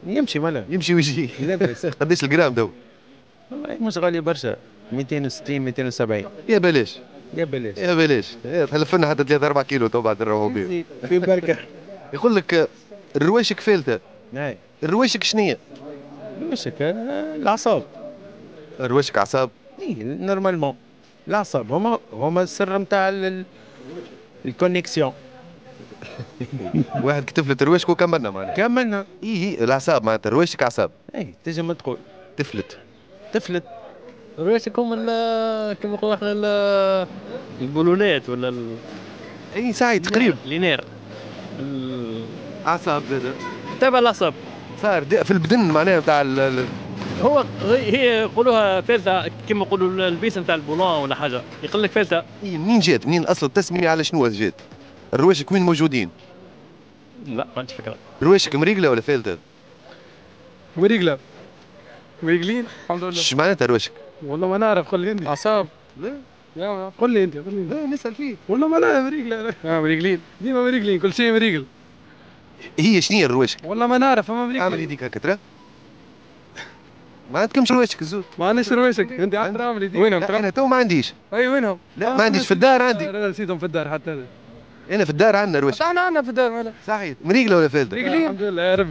يمشي مالا يمشي ويجي. لاباس. قداش الجرام دو؟ والله مش غالي برشا، 260 270. يا بلاش. يا بلاش. يا بلاش تحلف لنا حتى 3 4 كيلو تو بعد نروحوا بيه. في بركة. يقول لك الرواشك فالته. اي الرواشك شنية؟ وشك الاعصاب. الرواشك اعصاب. اي نورمالمون الاعصاب هما السر نتاع الكونيكسيون. واحد كتف له رواشك وكملنا معناها. كملنا. اي الاعصاب معناتها رواشك اعصاب. اي تنجم تقول تفلت. تفلت. رواشك هما كما نقولوا احنا البولونات ولا اي صحيح تقريبا. لينير اعصاب زاد. تبع الاعصاب. صار في البدن معناها نتاع هي يقولوها فلتة كما يقولوا البيس نتاع البولون ولا حاجه يقول لك فلتة. اي منين جات؟ منين اصل التسميه على شنو جات؟ الرواشك وين موجودين؟ لا ما عنديش فكره. رواشك مريقله ولا فالته؟ مريقلة. مريقلين الحمد لله. ايش معناتها رواشك؟ والله ما نعرف، قل لي انت. اعصاب. لا يا قل لي انت، قل لي انت. لا نسال فيه. والله ما نعرف مريقلة. مريقلين ديما مريقلين، كل شيء مريقل. هي شنو هي الرواشك؟ والله ما نعرف، اما مريقلين. اعمل يديك هكا ترى. ما عندكمش رواشك الزود. ما عنديش رويشك انت، عاد اعمل يديك. وينهم؟ انا تو ما عنديش. اي وينهم؟ لا ما عنديش في الدار عندي. لا نسيتهم في الدار حتى انا. انا في الدار عندنا رواشك. احنا عندنا في الدار. صحيح مريقله ولا فالته؟ مريقلين الحمد لله يا رب.